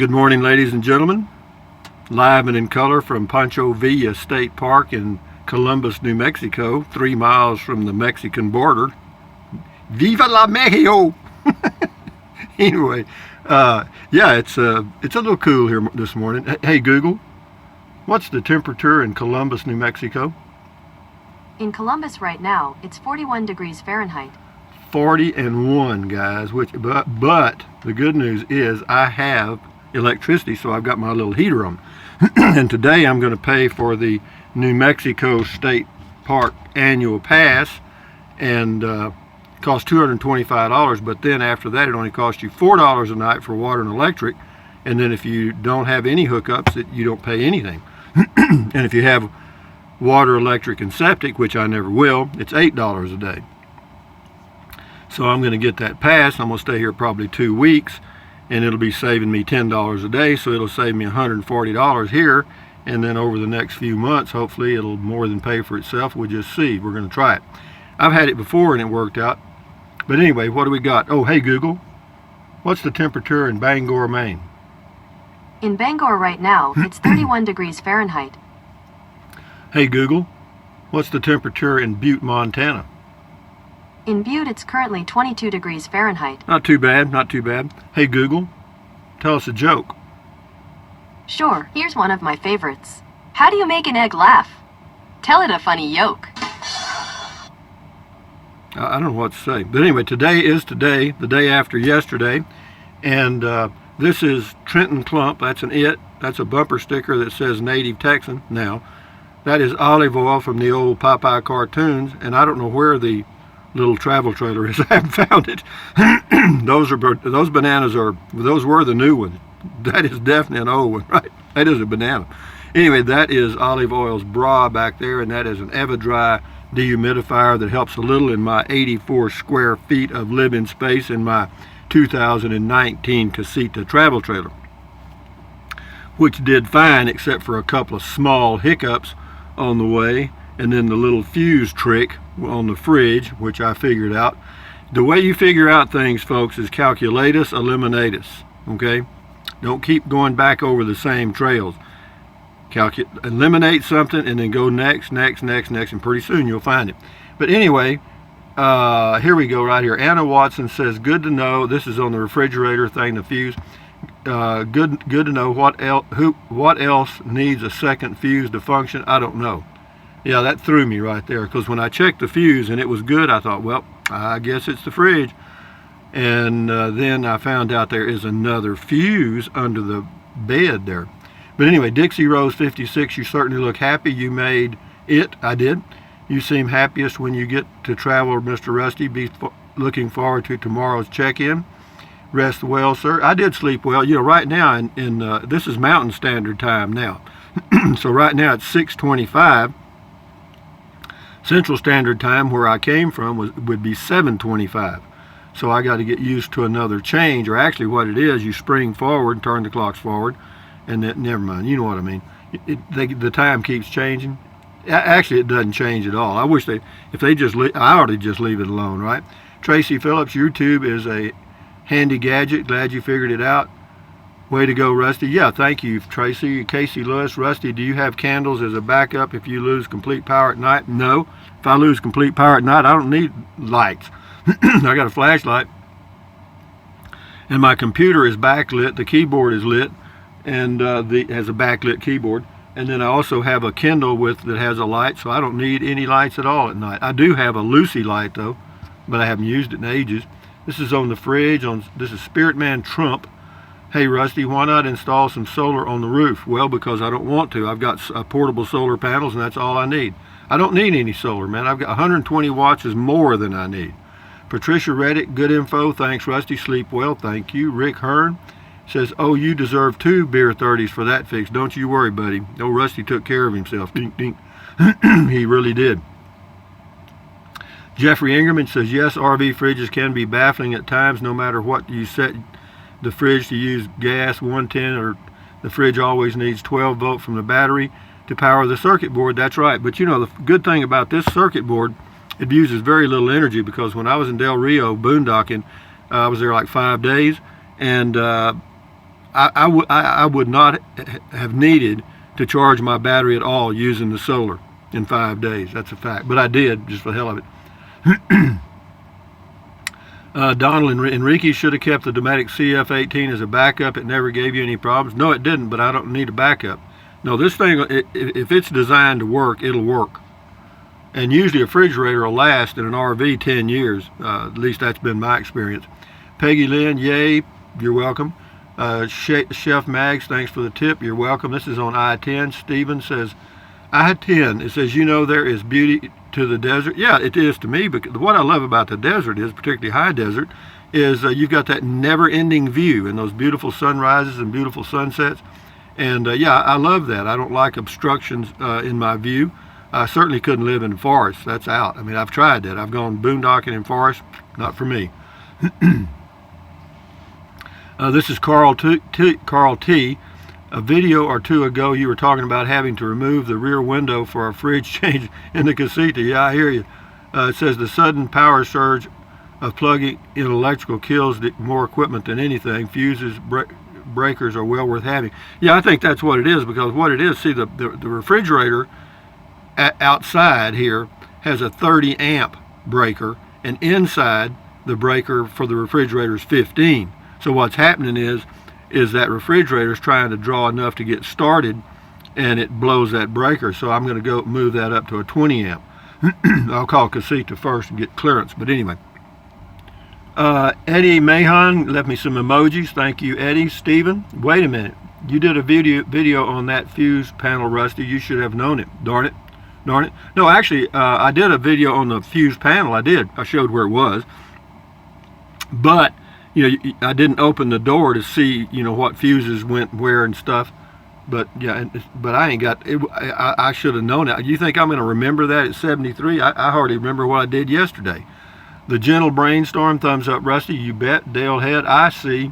Good morning, ladies and gentlemen. Live and in color from Pancho Villa State Park in Columbus, New Mexico, 3 miles from the Mexican border. Viva la Mexico! Anyway, yeah, it's a little cool here this morning. Hey, Google, what's the temperature in Columbus, New Mexico? In Columbus right now, it's 41 degrees Fahrenheit. 41, guys. But the good news is I have electricity, so I've got my little heater on. And today I'm going to pay for the New Mexico State Park annual pass, and it costs $225. But then after that, it only costs you $4 a night for water and electric. And then if you don't have any hookups, you don't pay anything. And if you have water, electric, and septic, which I never will, it's $8 a day. So I'm going to get that pass. I'm going to stay here probably 2 weeks, and it'll be saving me $10 a day, so it'll save me $140 here, and then over the next few months, hopefully it'll more than pay for itself. We'll just see. We're going to try it. I've had it before and it worked out. But anyway, what do we got? Oh, hey Google, what's the temperature in Bangor, Maine? In Bangor right now, it's 31 degrees Fahrenheit. Hey Google, what's the temperature in Butte, Montana? In Butte, it's currently 22 degrees Fahrenheit. Not too bad, not too bad. Hey Google, tell us a joke. Sure, here's one of my favorites. How do you make an egg laugh? Tell it a funny yolk. I don't know what to say. But anyway, today is today, the day after yesterday. And this is Trenton Clump. That's an it. That's a bumper sticker that says Native Texan. Now, that is olive oil from the old Popeye cartoons. And I don't know where the little travel trailer is. I haven't found it. Those bananas were the new ones. That is definitely an old one, right? That is a banana. Anyway, that is Olive Oil's bra back there, and that is an EverDry dehumidifier that helps a little in my 84 square feet of living space in my 2019 Casita travel trailer, which did fine except for a couple of small hiccups on the way, and then the little fuse trick on the fridge, which I figured out. The way you figure out things, folks, is calculatus eliminatus, okay? Don't keep going back over the same trails. Eliminate something and then go next, and pretty soon you'll find it. But anyway, here we go right here. Anna Watson says, good to know. This is on the refrigerator thing, the fuse. Good to know what else needs a second fuse to function. I don't know. Yeah, that threw me right there, because when I checked the fuse and it was good, I thought, well, I guess it's the fridge. And then I found out there is another fuse under the bed there. But anyway, Dixie Rose 56, you certainly look happy. You made it. I did. You seem happiest when you get to travel, Mr. Rusty. Be looking forward to tomorrow's check-in. Rest well, sir. I did sleep well. You know, right now, this is Mountain Standard Time now. So right now it's 6:25. Central Standard Time, where I came from, would be 7:25. So I got to get used to another change, or actually what it is, you spring forward, turn the clocks forward, and then, never mind, you know what I mean. The time keeps changing. Actually, it doesn't change at all. I wish I ought to just leave it alone, right? Tracy Phillips, YouTube is a handy gadget. Glad you figured it out. Way to go, Rusty. Yeah, thank you, Tracy. Casey Lewis, Rusty, do you have candles as a backup if you lose complete power at night? No. If I lose complete power at night, I don't need lights. I got a flashlight. And my computer is backlit. The keyboard is lit, and has a backlit keyboard. And then I also have a Kindle that has a light, so I don't need any lights at all at night. I do have a Lucy light, though, but I haven't used it in ages. This is on the fridge. This is Spirit Man Trump. Hey Rusty, why not install some solar on the roof? Well, because I don't want to. I've got portable solar panels, and that's all I need. I don't need any solar, man. I've got 120 watts is more than I need. Patricia Reddick, good info. Thanks, Rusty. Sleep well. Thank you. Rick Hearn says, oh, you deserve 2 beer 30s for that fix. Don't you worry, buddy. Oh, Rusty took care of himself. Dink, dink. He really did. Jeffrey Ingerman says, yes, RV fridges can be baffling at times, no matter what you set the fridge to use gas 110, or the fridge always needs 12 volt from the battery to power the circuit board. That's right. But you know, the good thing about this circuit board, it uses very little energy, because when I was in Del Rio boondocking, I was there like 5 days, and I would not have needed to charge my battery at all using the solar in 5 days. That's a fact. But I did, just for the hell of it. Donald Enrique should have kept the Dometic CF18 as a backup. It never gave you any problems. No, it didn't, but I don't need a backup. No, this thing, if it's designed to work, it'll work. And usually a refrigerator will last in an RV 10 years. At least that's been my experience. Peggy Lynn, yay, you're welcome. Chef Mags, thanks for the tip, you're welcome. This is on I-10. Stephen says, I-10, it says, you know, there is beauty to the desert. Yeah, it is to me, but what I love about the desert is, particularly high desert, is you've got that never-ending view and those beautiful sunrises and beautiful sunsets. And yeah, I love that. I don't like obstructions in my view. I certainly couldn't live in forests. That's out. I mean, I've tried that. I've gone boondocking in forests. Not for me. This is Carl T. A video or two ago, you were talking about having to remove the rear window for a fridge change in the casita. Yeah, I hear you. It says the sudden power surge of plugging in electrical kills more equipment than anything. Fuses, breakers are well worth having. Yeah, I think that's what it is, because what it is, see, the refrigerator outside here has a 30 amp breaker, and inside the breaker for the refrigerator is 15. So what's happening is that refrigerator is trying to draw enough to get started, and it blows that breaker. So I'm going to go move that up to a 20 amp. I'll call Casita first and get clearance. But anyway, Eddie Mahon left me some emojis. Thank you, Eddie. Stephen, wait a minute. You did a video on that fuse panel, Rusty. You should have known it. Darn it. Darn it. No, actually, I did a video on the fuse panel. I did. I showed where it was. But you know, I didn't open the door to see, you know, what fuses went where and stuff. But yeah, but I ain't got it. I should have known it. You think I'm going to remember that at 73? I hardly remember what I did yesterday. The Gentle Brainstorm, thumbs up, Rusty. You bet. Dale Head, I see.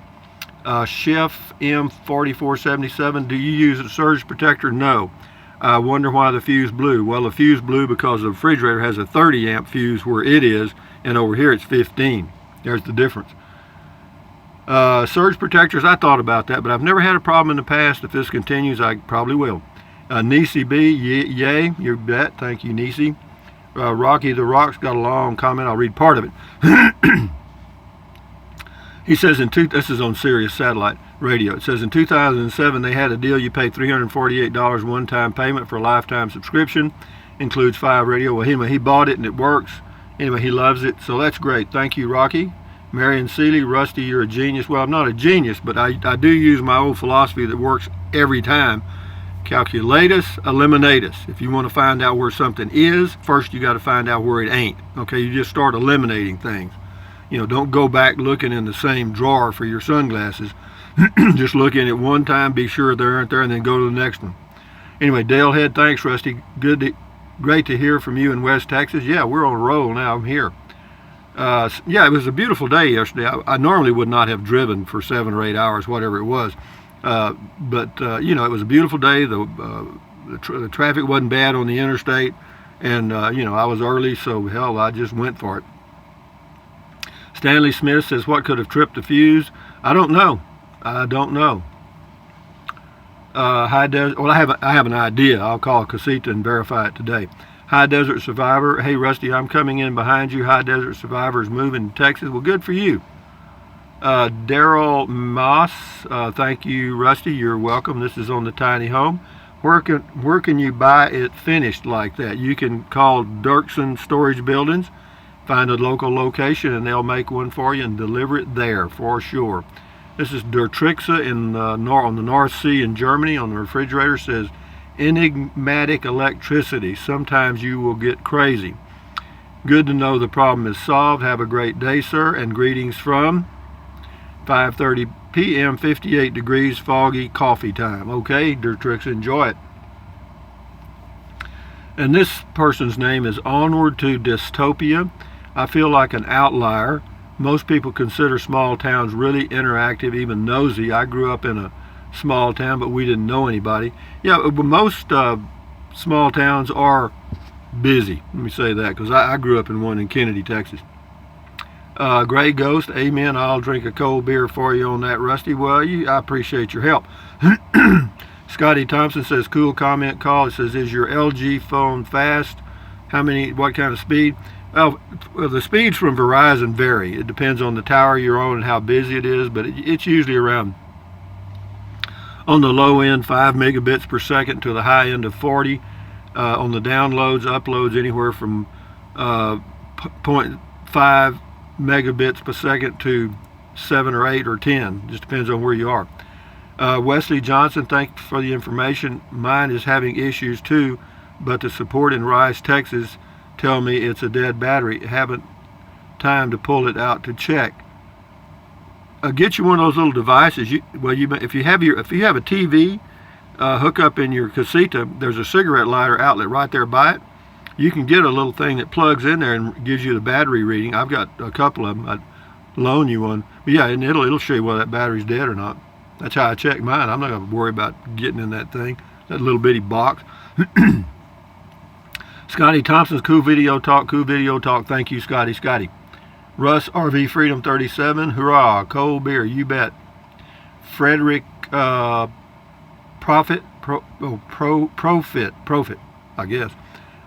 Chef M4477, do you use a surge protector? No. I wonder why the fuse blew. Well, the fuse blew because the refrigerator has a 30 amp fuse where it is, and over here it's 15. There's the difference. Surge protectors, I thought about that, but I've never had a problem in the past. If this continues, I probably will. Nisi B, yay, you bet. Thank you, Nisi. Rocky the Rock's got a long comment. I'll read part of it. He says, this is on Sirius Satellite Radio. It says in 2007 they had a deal. You pay $348 one-time payment for a lifetime subscription. Includes 5 radio. Well, anyway, he bought it and it works. Anyway, he loves it. So that's great. Thank you, Rocky. Marion Seeley, Rusty, you're a genius. Well, I'm not a genius, but I do use my old philosophy that works every time. Calculatus, eliminatus. If you want to find out where something is, first you got to find out where it ain't. Okay, you just start eliminating things. You know, don't go back looking in the same drawer for your sunglasses. Just look in it one time, be sure they aren't there, and then go to the next one. Anyway, Dale Head, thanks, Rusty. Great to hear from you in West Texas. Yeah, we're on a roll now. I'm here. Yeah, it was a beautiful day yesterday. I normally would not have driven for 7 or 8 hours, whatever it was. But you know, it was a beautiful day. The traffic wasn't bad on the interstate. And, you know, I was early, so hell, I just went for it. Stanley Smith says, what could have tripped the fuse? I don't know. I don't know. Well, I have an idea. I'll call Casita and verify it today. High Desert Survivor. Hey, Rusty, I'm coming in behind you. High Desert Survivor is moving to Texas. Well, good for you. Daryl Moss. Thank you, Rusty. You're welcome. This is on the Tiny Home. Where can you buy it finished like that? You can call Dirksen Storage Buildings. Find a local location, and they'll make one for you and deliver it there for sure. This is Dertrixa on the North Sea in Germany. On the refrigerator says, enigmatic electricity. Sometimes you will get crazy. Good to know the problem is solved. Have a great day, sir, and greetings from 5:30 p.m., 58 degrees, foggy, coffee time. Okay, Dertrixa, enjoy it. And this person's name is Onward to Dystopia. I feel like an outlier. Most people consider small towns really interactive, even nosy. I grew up in a small town, but we didn't know anybody. Yeah, most small towns are busy. Let me say that, because I grew up in one in Kennedy, Texas. Gray Ghost, amen. I'll drink a cold beer for you on that, Rusty. Well, I appreciate your help. Scotty Thompson says, cool comment call. It says, is your LG phone fast? What kind of speed? Well, the speeds from Verizon vary. It depends on the tower you're on and how busy it is, but it's usually around, on the low end, 5 megabits per second to the high end of 40. On the downloads, uploads, anywhere from 0.5 megabits per second to 7 or 8 or 10. Just depends on where you are. Wesley Johnson, thanks for the information. Mine is having issues too, but the support in Rice, Texas, tell me it's a dead battery. Haven't time to pull it out to check. Get you one of those little devices. If you have a TV hook up in your casita, there's a cigarette lighter outlet right there by it. You can get a little thing that plugs in there and gives you the battery reading. I've got a couple of them. I'd loan you one. But yeah, and it'll show you whether that battery's dead or not. That's how I check mine. I'm not going to worry about getting in that thing, that little bitty box. Scotty Thompson's cool video talk. Thank you, Scotty. Russ RV Freedom 37. Hurrah! Cold beer, you bet. Frederick Profit, I guess.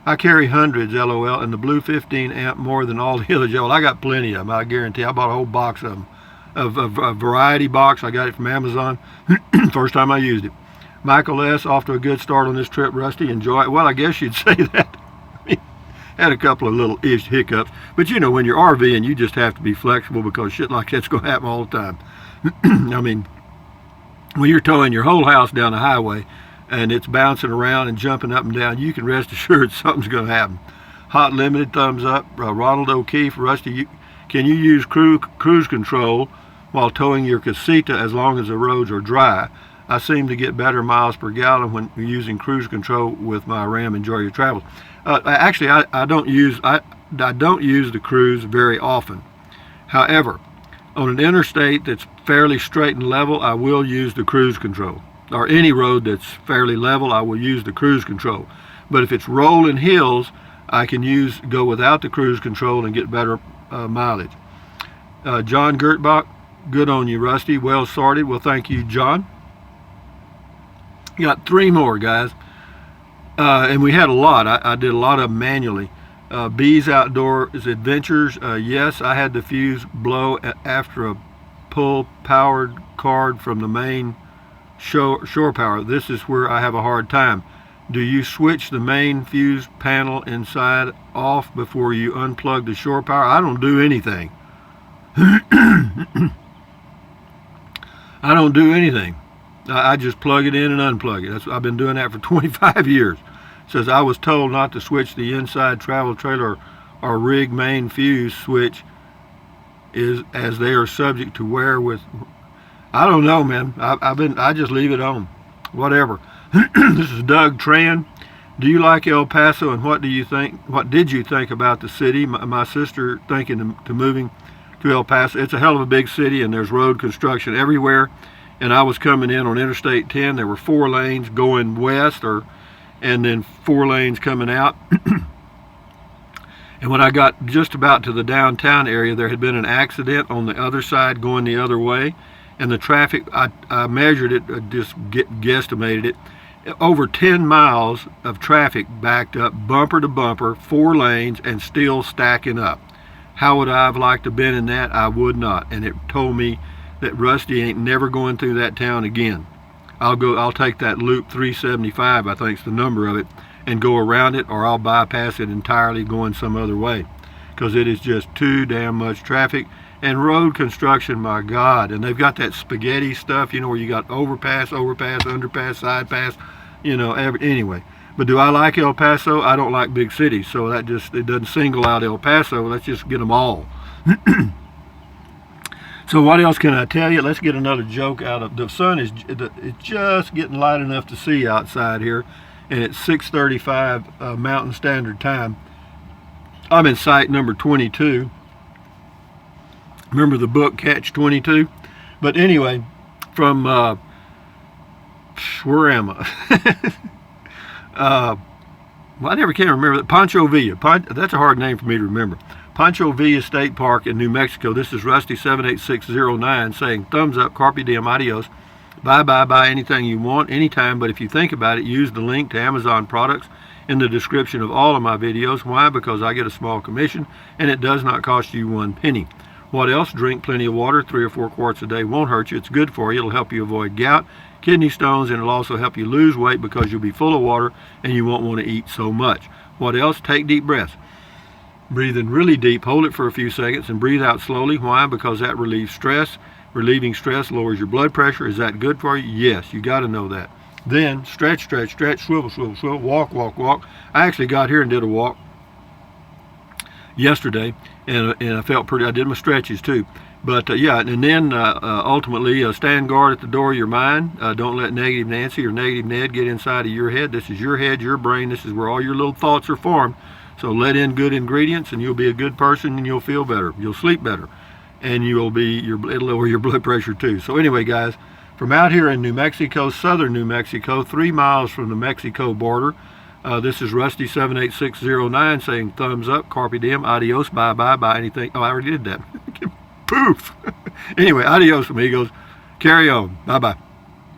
I carry hundreds, LOL, and the blue 15 amp more than all the others. I got plenty of them, I guarantee. I bought a whole box of them. A variety box. I got it from Amazon. First time I used it. Michael S. off to a good start on this trip, Rusty. Enjoy it. Well, I guess you'd say that. Had a couple of little hiccups. But you know, when you're RVing, you just have to be flexible because shit like that's going to happen all the time. I mean, when you're towing your whole house down the highway and it's bouncing around and jumping up and down, you can rest assured something's going to happen. Hot Limited, thumbs up. Ronald O'Keefe, Rusty, can you use cruise control while towing your casita as long as the roads are dry? I seem to get better miles per gallon when using cruise control with my Ram. Enjoy your travels. Actually, I don't use the cruise very often. However, on an interstate that's fairly straight and level, I will use the cruise control. Or any road that's fairly level, I will use the cruise control. But if it's rolling hills, I can go without the cruise control and get better mileage. John Gertbach, good on you, Rusty. Well sorted. Well, thank you, John. Got 3 more, guys. And we had a lot. I did a lot of them manually. Bees Outdoors Adventures. Yes, I had the fuse blow after a pull-powered card from the main shore power. This is where I have a hard time. Do you switch the main fuse panel inside off before you unplug the shore power? I don't do anything. I don't do anything. I just plug it in and unplug it. I've been doing that for 25 years. It says I was told not to switch the inside travel trailer or rig main fuse switch as they are subject to wear with. I don't know, man. I just leave it on. Whatever. This is Doug Tran. Do you like El Paso, and what did you think about the city? My sister thinking to moving to El Paso. It's a hell of a big city, and there's road construction everywhere. And I was coming in on Interstate 10. There were 4 lanes going west, and then 4 lanes coming out. And when I got just about to the downtown area, there had been an accident on the other side going the other way. And the traffic, I measured it, just guesstimated it. Over 10 miles of traffic backed up, bumper to bumper, 4 lanes, and still stacking up. How would I have liked to have been in that? I would not. And it told me that Rusty ain't never going through that town again. I'll take that loop 375, I think is the number of it, and go around it, or I'll bypass it entirely going some other way, because it is just too damn much traffic. And road construction, my God, and they've got that spaghetti stuff, where you got overpass, underpass, side pass, anyway. But do I like El Paso? I don't like big cities, so it doesn't single out El Paso. Let's just get them all. So what else can I tell you? Let's get another joke out of the sun. It's just getting light enough to see outside here, and it's 6:35 Mountain Standard Time. I'm in site number 22. Remember the book Catch 22? But anyway, from where am I? Well, I never can remember that. Pancho Villa. That's a hard name for me to remember. Pancho Villa State Park in New Mexico. This is Rusty 78609 saying, thumbs up, carpe diem, adios. Buy anything you want, anytime, but if you think about it, use the link to Amazon products in the description of all of my videos. Why? Because I get a small commission, and it does not cost you 1 penny. What else? Drink plenty of water. 3 or 4 quarts a day won't hurt you. It's good for you. It'll help you avoid gout, kidney stones, and it'll also help you lose weight because you'll be full of water and you won't want to eat so much. What else? Take deep breaths. Breathe in really deep, hold it for a few seconds, and breathe out slowly. Why? Because that relieves stress. Relieving stress lowers your blood pressure. Is that good for you? Yes, you got to know that. Then stretch, swivel, walk. I actually got here and did a walk yesterday, and I felt pretty. I did my stretches too. But yeah, and then ultimately stand guard at the door of your mind. Don't let negative Nancy or negative Ned get inside of your head. This is your head, your brain. This is where all your little thoughts are formed. So let in good ingredients, and you'll be a good person, and you'll feel better. You'll sleep better, and it'll lower your blood pressure too. So anyway, guys, from out here in New Mexico, southern New Mexico, 3 miles from the Mexico border, this is Rusty 78609 saying, thumbs up, carpe diem, adios, bye anything. Oh, I already did that. Poof. Anyway, adios, amigos. Carry on. Bye-bye.